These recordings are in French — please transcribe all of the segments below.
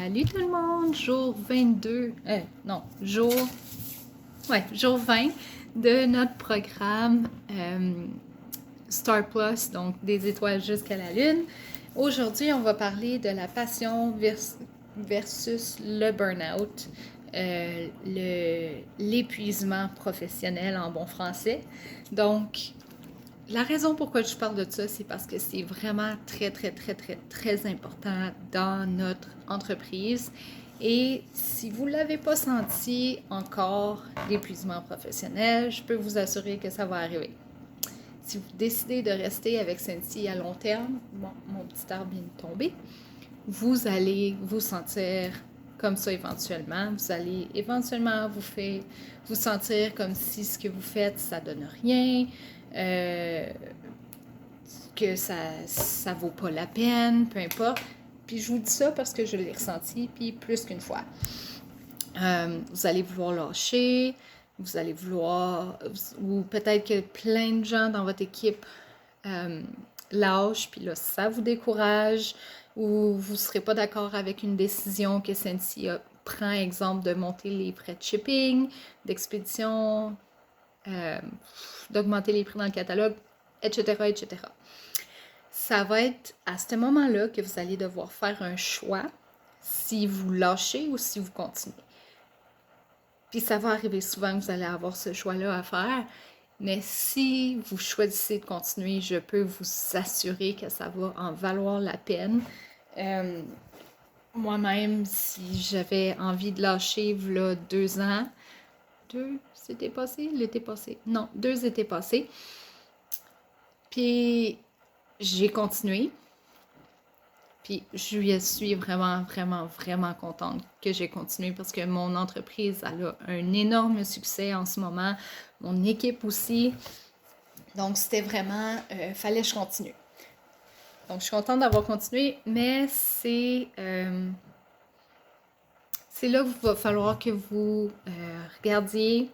Salut tout le monde! Jour 22, jour 20 de notre programme Star Plus, donc des étoiles jusqu'à la Lune. Aujourd'hui, on va parler de la passion versus le burn-out, l'épuisement professionnel en bon français. Donc, la raison pourquoi je parle de ça, c'est parce que c'est vraiment très important dans notre entreprise. Et si vous ne l'avez pas senti encore, l'épuisement professionnel, je peux vous assurer que ça va arriver. Si vous décidez de rester avec Cindy à long terme, mon petit arbre vient de tomber, vous allez vous sentir comme ça éventuellement. Vous allez éventuellement vous sentir comme si ce que vous faites, ça donne rien. Que ça vaut pas la peine, peu importe. Puis je vous dis ça parce que je l'ai ressenti, puis plus qu'une fois. Vous allez vouloir lâcher, vous allez vouloir, ou peut-être que plein de gens dans votre équipe lâchent, puis là, ça vous décourage, ou vous ne serez pas d'accord avec une décision que Cindy prend, exemple, de monter les frais de shipping, d'expédition, d'augmenter les prix dans le catalogue, etc. Ça va être à ce moment-là que vous allez devoir faire un choix si vous lâchez ou si vous continuez. Puis ça va arriver souvent que vous allez avoir ce choix-là à faire, mais si vous choisissez de continuer, je peux vous assurer que ça va en valoir la peine. Moi-même, si j'avais envie de lâcher, voilà 2 ans, c'était passé, l'été passé? Non, 2 étés passés. Puis j'ai continué. Puis je suis vraiment contente que j'ai continué parce que mon entreprise elle a un énorme succès en ce moment. Mon équipe aussi. Donc c'était vraiment, fallait que je continue. Donc je suis contente d'avoir continué, mais c'est là qu'il va falloir que vous regardiez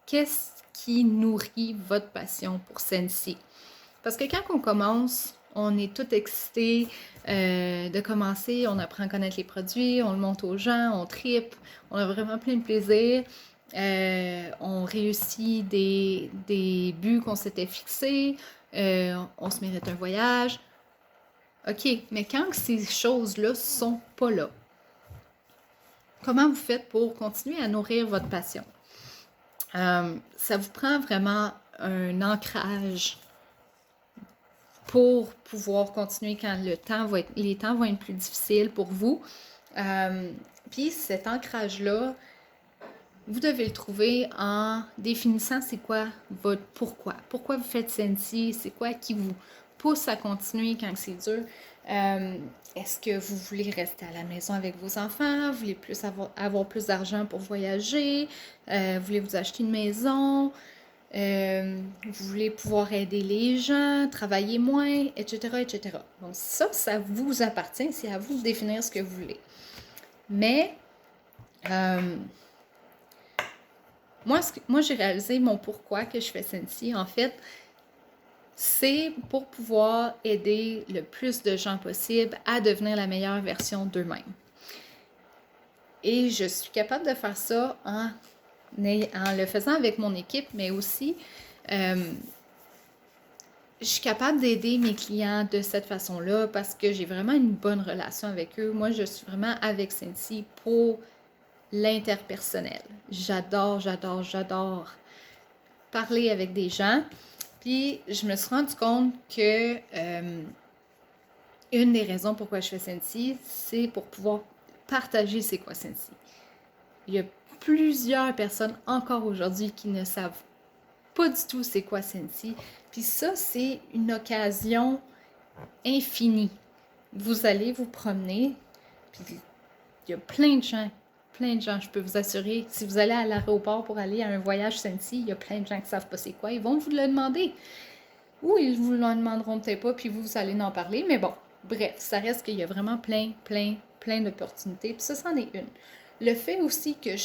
qu'est-ce qui nourrit votre passion pour Scentsy. Parce que quand on commence, on est tout excité de commencer, on apprend à connaître les produits, on le montre aux gens, on tripe, on a vraiment plein de plaisir. On réussit des buts qu'on s'était fixés, on se mérite un voyage. OK, mais quand ces choses-là sont pas là, comment vous faites pour continuer à nourrir votre passion? Ça vous prend vraiment un ancrage pour pouvoir continuer quand les temps vont être plus difficiles pour vous. Puis cet ancrage-là, vous devez le trouver en définissant c'est quoi votre pourquoi. Pourquoi vous faites Scentsy, c'est quoi qui vous pousse à continuer quand c'est dur. Est-ce que vous voulez rester à la maison avec vos enfants? Vous voulez avoir plus d'argent pour voyager? Voulez vous acheter une maison? Vous voulez pouvoir aider les gens, travailler moins, etc. Donc ça vous appartient, c'est à vous de définir ce que vous voulez. Mais moi j'ai réalisé mon pourquoi que je fais Scentsy. En fait, c'est pour pouvoir aider le plus de gens possible à devenir la meilleure version d'eux-mêmes. Et je suis capable de faire ça en le faisant avec mon équipe, mais aussi je suis capable d'aider mes clients de cette façon-là parce que j'ai vraiment une bonne relation avec eux. Moi, je suis vraiment avec Scentsy pour l'interpersonnel. J'adore parler avec des gens. Puis, je me suis rendu compte que une des raisons pourquoi je fais Scentsy, c'est pour pouvoir partager c'est quoi Scentsy. Il y a plusieurs personnes encore aujourd'hui qui ne savent pas du tout c'est quoi Scentsy. Puis ça, c'est une occasion infinie. Vous allez vous promener, puis il y a plein de gens, je peux vous assurer. Si vous allez à l'aéroport pour aller à un voyage Scentsy, il y a plein de gens qui ne savent pas c'est quoi. Ils vont vous le demander. Ou ils vous le demanderont peut-être pas, puis vous allez en parler. Mais bon, bref, ça reste qu'il y a vraiment plein d'opportunités. Puis ça, c'en est une. Le fait aussi que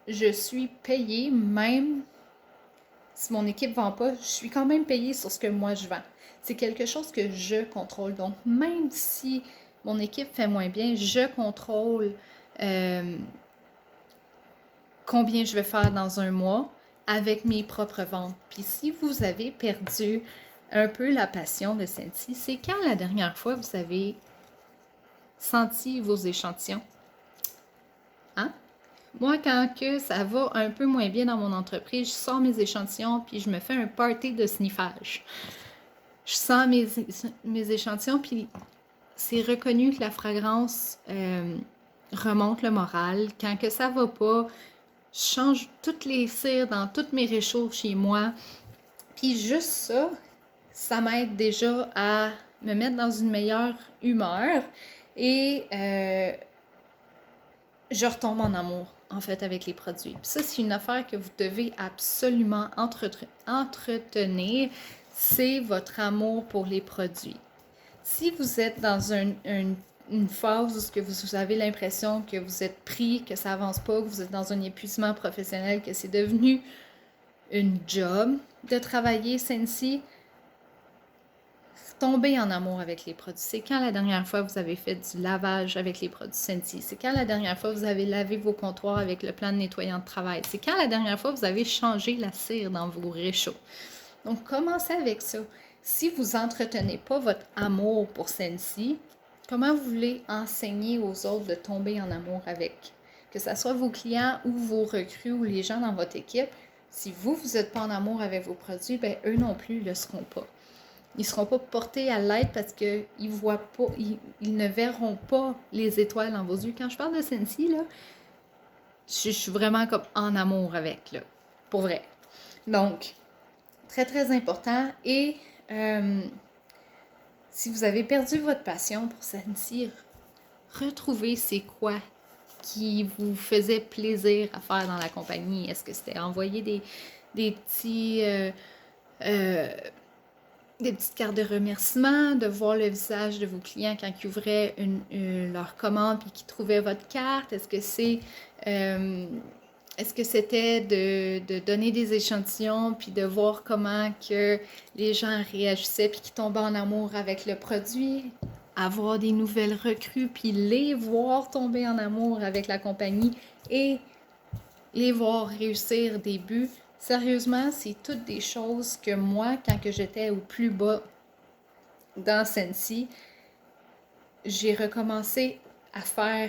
je suis payée, même si mon équipe ne vend pas, je suis quand même payée sur ce que moi je vends. C'est quelque chose que je contrôle. Donc, même si mon équipe fait moins bien, je contrôle combien je vais faire dans un mois avec mes propres ventes. Puis si vous avez perdu un peu la passion de Scentsy, c'est quand la dernière fois vous avez senti vos échantillons? Hein? Moi, quand que ça va un peu moins bien dans mon entreprise, je sors mes échantillons puis je me fais un party de sniffage. Je sens mes échantillons puis c'est reconnu que la fragrance remonte le moral. Quand que ça va pas, je change toutes les cires dans toutes mes réchauds chez moi. Puis juste ça, ça m'aide déjà à me mettre dans une meilleure humeur et je retombe en amour, en fait, avec les produits. Puis ça, c'est une affaire que vous devez absolument entretenir, c'est votre amour pour les produits. Si vous êtes dans une phase où vous avez l'impression que vous êtes pris, que ça avance pas, que vous êtes dans un épuisement professionnel, que c'est devenu une job de travailler Scentsy, tombez en amour avec les produits. C'est quand la dernière fois vous avez fait du lavage avec les produits Scentsy? C'est quand la dernière fois vous avez lavé vos comptoirs avec le plan de nettoyant de travail? C'est quand la dernière fois vous avez changé la cire dans vos réchauds? Donc, commencez avec ça. Si vous n'entretenez pas votre amour pour Scentsy, comment vous voulez enseigner aux autres de tomber en amour avec? Que ce soit vos clients ou vos recrues ou les gens dans votre équipe, si vous n'êtes pas en amour avec vos produits, ben eux non plus ne le seront pas. Ils ne seront pas portés à l'aide parce qu'ils voient pas, ils ne verront pas les étoiles dans vos yeux. Quand je parle de Scentsy, là, je suis vraiment comme en amour avec, là, pour vrai. Donc, très, très important. Et si vous avez perdu votre passion pour Scentsy, retrouvez c'est quoi qui vous faisait plaisir à faire dans la compagnie. Est-ce que c'était envoyer des petits... des petites cartes de remerciement, de voir le visage de vos clients quand ils ouvraient leur commande et qu'ils trouvaient votre carte? Est-ce que c'était de donner des échantillons puis de voir comment que les gens réagissaient puis qu'ils tombaient en amour avec le produit? Avoir des nouvelles recrues puis les voir tomber en amour avec la compagnie et les voir réussir des buts? Sérieusement, c'est toutes des choses que moi, quand que j'étais au plus bas dans Scentsy, j'ai recommencé à faire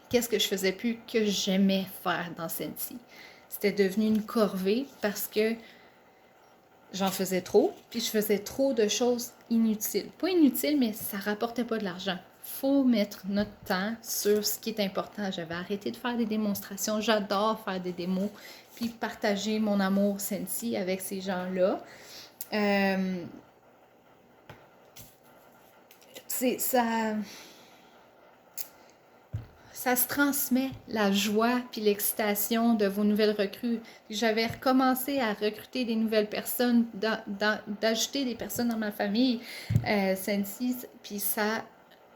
qu'est-ce que je faisais plus que j'aimais faire dans Scentsy. C'était devenu une corvée parce que j'en faisais trop, puis je faisais trop de choses inutiles. Pas inutiles, mais ça rapportait pas de l'argent. Faut mettre notre temps sur ce qui est important. J'avais arrêté de faire des démonstrations. J'adore faire des démos, puis partager mon amour Scentsy avec ces gens-là. Ça se transmet, la joie puis l'excitation de vos nouvelles recrues. J'avais recommencé à recruter des nouvelles personnes, d'ajouter des personnes dans ma famille, Scentsy, puis ça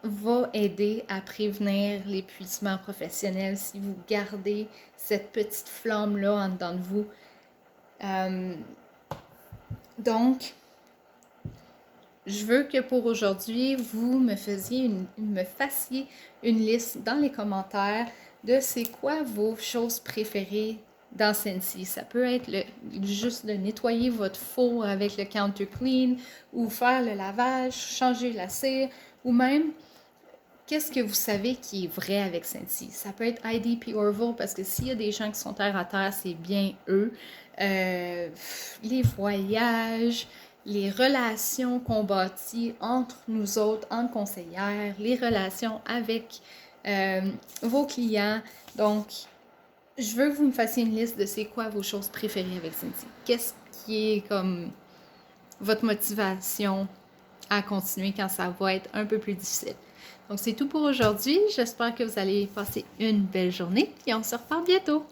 va aider à prévenir l'épuisement professionnel si vous gardez cette petite flamme-là en dedans de vous. Donc, je veux que pour aujourd'hui, vous me fassiez une liste dans les commentaires de c'est quoi vos choses préférées dans Scentsy. Ça peut être juste de nettoyer votre four avec le counter clean ou faire le lavage, changer la cire ou même qu'est-ce que vous savez qui est vrai avec Scentsy. Ça peut être IDP Orville parce que s'il y a des gens qui sont terre à terre, c'est bien eux. Les voyages, les relations qu'on bâtit entre nous autres, en conseillères, les relations avec vos clients. Donc, je veux que vous me fassiez une liste de c'est quoi vos choses préférées avec Scentsy. Qu'est-ce qui est comme votre motivation à continuer quand ça va être un peu plus difficile. Donc, c'est tout pour aujourd'hui. J'espère que vous allez passer une belle journée et on se reparle bientôt.